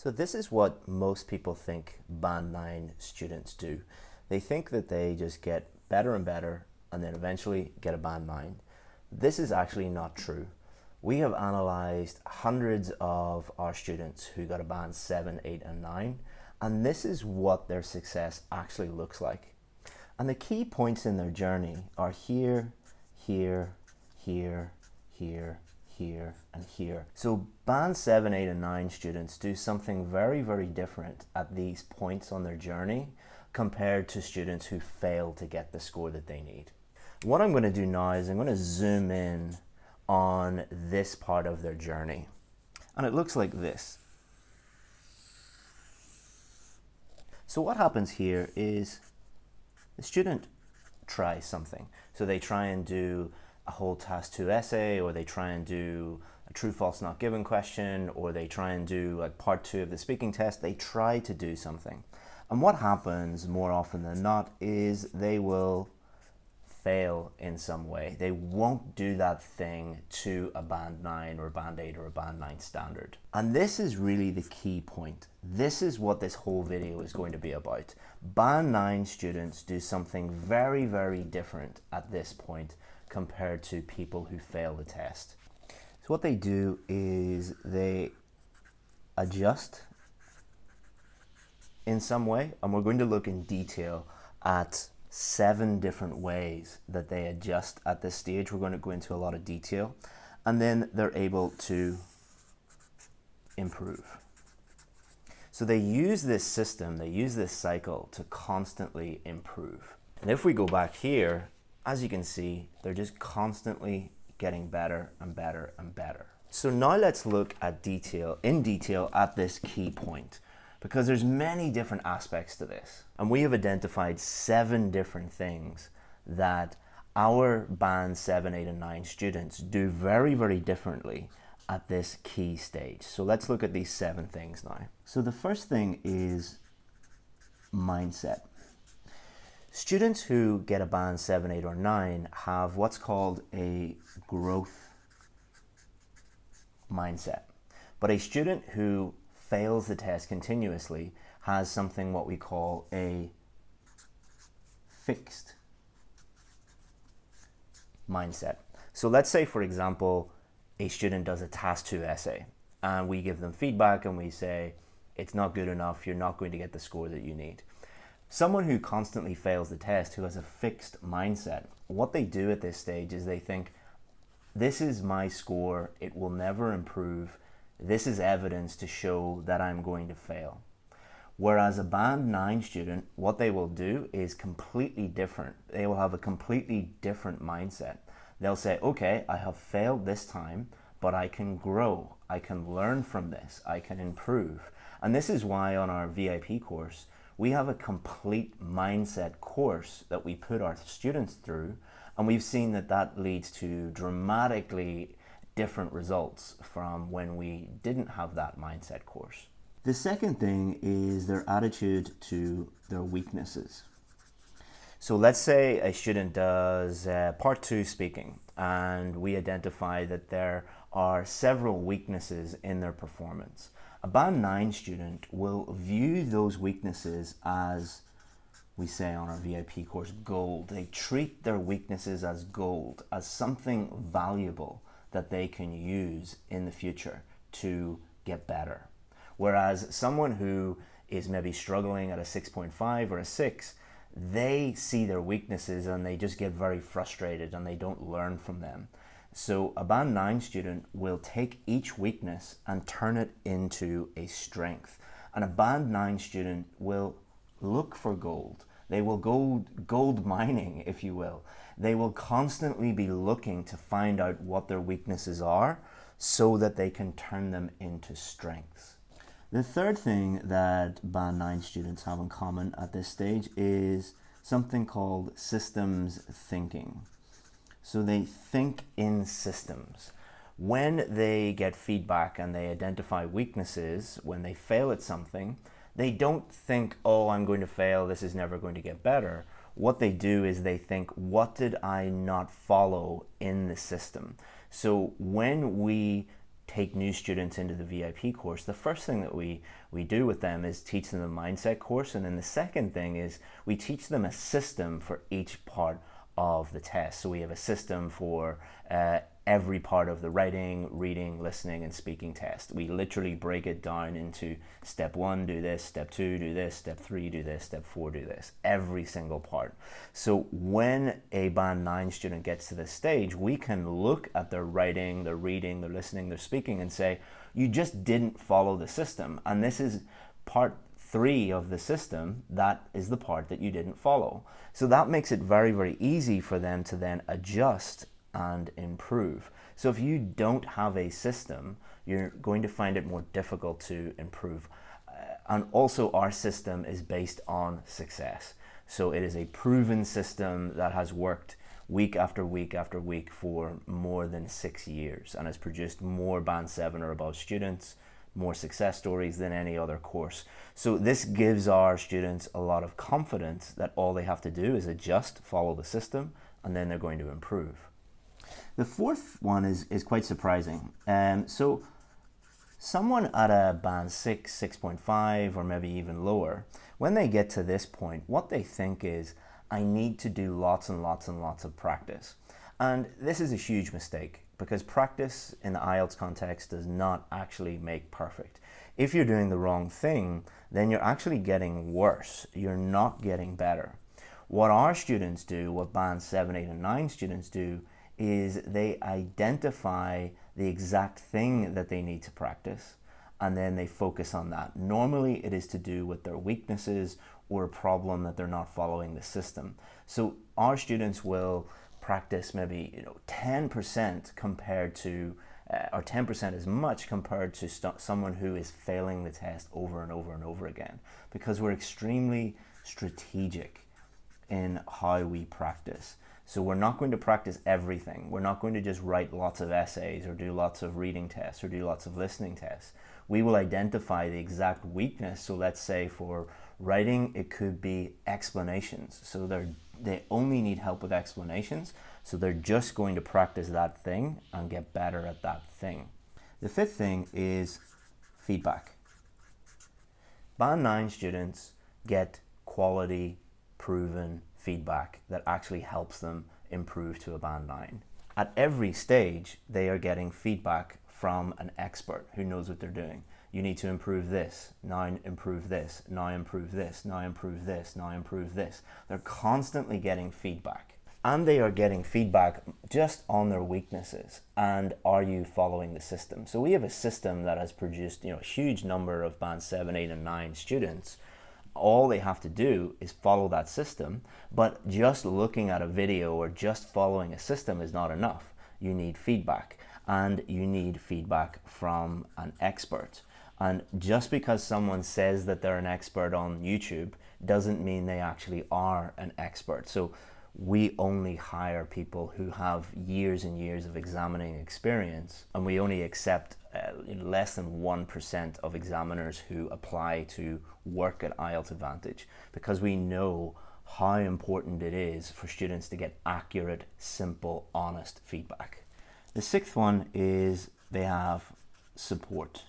So this is what most people think Band 9 students do. They think that they just get better and better and then eventually get a Band 9. This is actually not true. We have analysed hundreds of our students who got a Band 7, 8 and 9, and this is what their success actually looks like. And the key points in their journey are here, here, here, here, here, and here. So Band 7, 8 and 9 students do something very, very different at these points on their journey compared to students who fail to get the score that they need. What I'm going to do now is I'm going to zoom in on this part of their journey. And it looks like this. So what happens here is the student tries something. So they try and do a whole task 2 essay, or they try and do a true, false, not given question, or they try and do like part 2 of the speaking test. They try to do something. And what happens more often than not is they will fail in some way. They won't do that thing to a Band 9 or a Band 8 or a Band 9 standard. And this is really the key point. This is what this whole video is going to be about. Band 9 students do something very, very different at this point compared to people who fail the test. So what they do is they adjust in some way, and we're going to look in detail at 7 different ways that they adjust at this stage. We're going to go into a lot of detail, and then they're able to improve. So they use this system, they use this cycle to constantly improve. And if we go back here, as you can see, they're just constantly getting better and better and better. So now let's look at in detail at this key point, because there's many different aspects to this. And we have identified 7 different things that our Band 7, 8 and 9 students do very, very differently at this key stage. So let's look at these 7 things now. So the first thing is mindset. Students who get a Band 7, 8 or 9 have what's called a growth mindset. But a student who fails the test continuously has something what we call a fixed mindset. So let's say, for example, a student does a task 2 essay and we give them feedback and we say, it's not good enough, you're not going to get the score that you need. Someone who constantly fails the test, who has a fixed mindset, what they do at this stage is they think, this is my score, it will never improve, this is evidence to show that I'm going to fail. Whereas a Band 9 student, what they will do is completely different. They will have a completely different mindset. They'll say, okay, I have failed this time, but I can grow, I can learn from this, I can improve. And this is why on our VIP course, we have a complete mindset course that we put our students through, and we've seen that that leads to dramatically different results from when we didn't have that mindset course. The second thing is their attitude to their weaknesses. So let's say a student does part 2 speaking, and we identify that there are several weaknesses in their performance. A Band 9 student will view those weaknesses as, we say on our VIP course, gold. They treat their weaknesses as gold, as something valuable that they can use in the future to get better. Whereas someone who is maybe struggling at a 6.5 or a 6, they see their weaknesses and they just get very frustrated and they don't learn from them. So a Band 9 student will take each weakness and turn it into a strength. And a Band 9 student will look for gold. They will go gold mining, if you will. They will constantly be looking to find out what their weaknesses are so that they can turn them into strengths. The third thing that Band 9 students have in common at this stage is something called systems thinking. So they think in systems. When they get feedback and they identify weaknesses, when they fail at something, they don't think, oh, I'm going to fail, this is never going to get better. What they do is they think, what did I not follow in the system? So when we take new students into the VIP course, the first thing that we do with them is teach them the mindset course. And then the second thing is we teach them a system for each part of the test. So we have a system for every part of the writing, reading, listening, and speaking test. We literally break it down into step 1, do this, step 2, do this, step 3, do this, step 4, do this, every single part. So when a Band 9 student gets to this stage, we can look at their writing, their reading, their listening, their speaking, and say, you just didn't follow the system. And this is part 3 of the system. That is the part that you didn't follow. So that makes it very, very easy for them to then adjust and improve. So if you don't have a system, you're going to find it more difficult to improve. And also our system is based on success. So it is a proven system that has worked week after week after week for more than 6 years and has produced more Band 7 or above students, more success stories than any other course. So this gives our students a lot of confidence that all they have to do is adjust, follow the system, and then they're going to improve. The fourth one is quite surprising. So someone at a Band 6, 6.5, or maybe even lower, when they get to this point, what they think is, I need to do lots and lots and lots of practice. And this is a huge mistake, because practice in the IELTS context does not actually make perfect. If you're doing the wrong thing, then you're actually getting worse. You're not getting better. What our students do, what Band 7, 8, and 9 students do, is they identify the exact thing that they need to practice, and then they focus on that. Normally it is to do with their weaknesses or a problem that they're not following the system. So our students will practice maybe 10% compared to, or 10% as much compared to someone who is failing the test over and over and over again, because we're extremely strategic in how we practice. So we're not going to practice everything. We're not going to just write lots of essays or do lots of reading tests or do lots of listening tests. We will identify the exact weakness. So let's say for writing, it could be explanations. So they only need help with explanations. So they're just going to practice that thing and get better at that thing. The fifth thing is feedback. Band 9 students get quality, proven feedback that actually helps them improve to a Band 9. At every stage, they are getting feedback from an expert who knows what they're doing. You need to improve this, now improve this, now improve this, now improve this, now improve this. They're constantly getting feedback. And they are getting feedback just on their weaknesses. And are you following the system? So we have a system that has produced a huge number of Band 7, 8, and 9 students. All they have to do is follow that system, but just looking at a video or just following a system is not enough. You need feedback, and you need feedback from an expert. And just because someone says that they're an expert on YouTube doesn't mean they actually are an expert. So we only hire people who have years and years of examining experience, and we only accept less than 1% of examiners who apply to work at IELTS Advantage, because we know how important it is for students to get accurate, simple, honest feedback. The sixth one is they have support.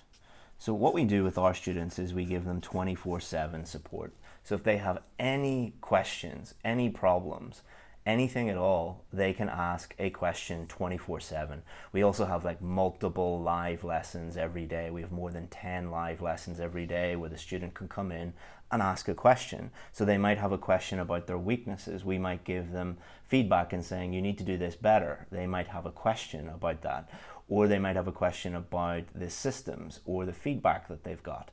So what we do with our students is we give them 24/7 support. So if they have any questions, any problems, anything at all, they can ask a question 24/7. We also have multiple live lessons every day. We have more than 10 live lessons every day where the student can come in and ask a question. So they might have a question about their weaknesses. We might give them feedback and saying, you need to do this better. They might have a question about that. Or they might have a question about the systems or the feedback that they've got.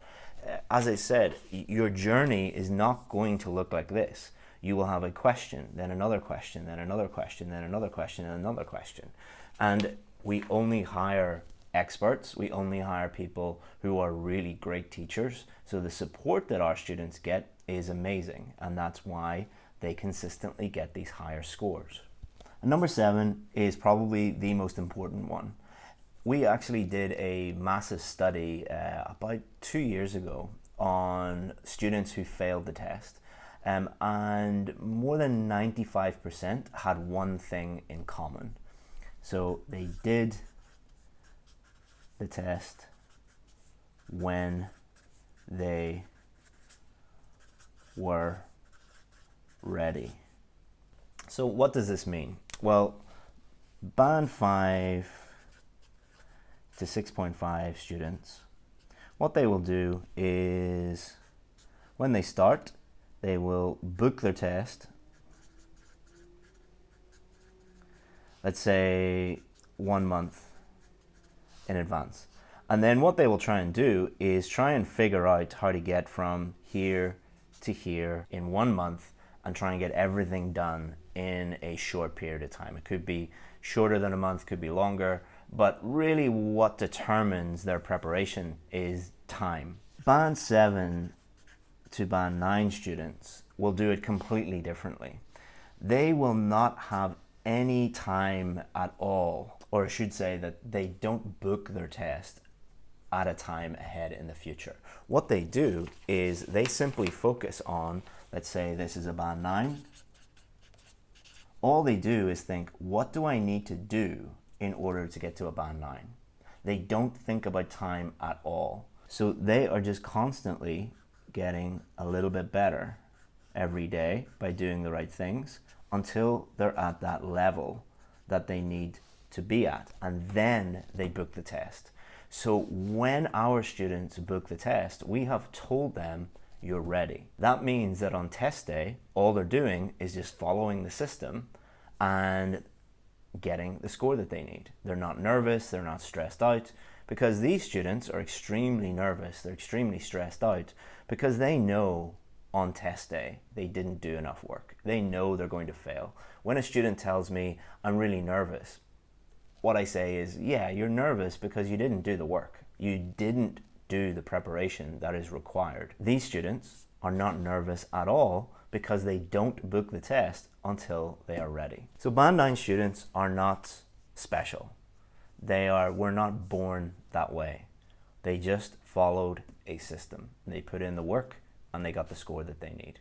As I said, your journey is not going to look like this. You will have a question, then another question, then another question, then another question, and another question. And we only hire experts. We only hire people who are really great teachers. So the support that our students get is amazing. And that's why they consistently get these higher scores. And number 7 is probably the most important one. We actually did a massive study about 2 years ago on students who failed the test. And more than 95% had one thing in common. So they the test when they were ready. So what does this mean? Well, band 5 to 6.5 students, what they will do is when they start, they will book their test, let's say 1 month in advance. And then what they will try and do is try and figure out how to get from here to here in 1 month and try and get everything done in a short period of time. It could be shorter than a month, could be longer, but really what determines their preparation is time. Band 7 to band 9 students will do it completely differently. They will not have any time at all, or I should say that they don't book their test at a time ahead in the future. What they do is they simply focus on, let's say this is a band 9. All they do is think, what do I need to do in order to get to a band 9? They don't think about time at all. So they are just constantly getting a little bit better every day by doing the right things until they're at that level that they need to be at, and then they book the test. So when our students book the test, we have told them you're ready. That means that on test day, all they're doing is just following the system and getting the score that they need. They're not nervous, they're not stressed out, because these students are extremely nervous, they're extremely stressed out because they know on test day they didn't do enough work. They know they're going to fail. When a student tells me, I'm really nervous, what I say is, yeah, you're nervous because you didn't do the work. You didn't do the preparation that is required. These students are not nervous at all because they don't book the test until they are ready. So band 9 students are not special. We're not born that way. They just followed a system. They put in the work and they got the score that they need.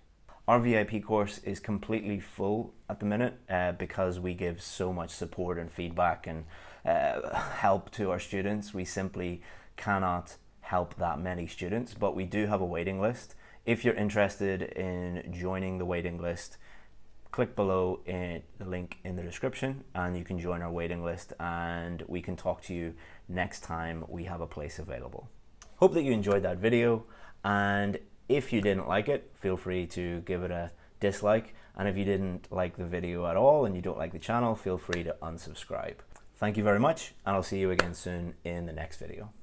Our VIP course is completely full at the minute because we give so much support and feedback and help to our students. We simply cannot help that many students, but we do have a waiting list. If you're interested in joining the waiting list, click below in the link in the description and you can join our waiting list, and we can talk to you next time we have a place available. Hope that you enjoyed that video, and if you didn't like it, feel free to give it a dislike, and if you didn't like the video at all and you don't like the channel, feel free to unsubscribe. Thank you very much, and I'll see you again soon in the next video.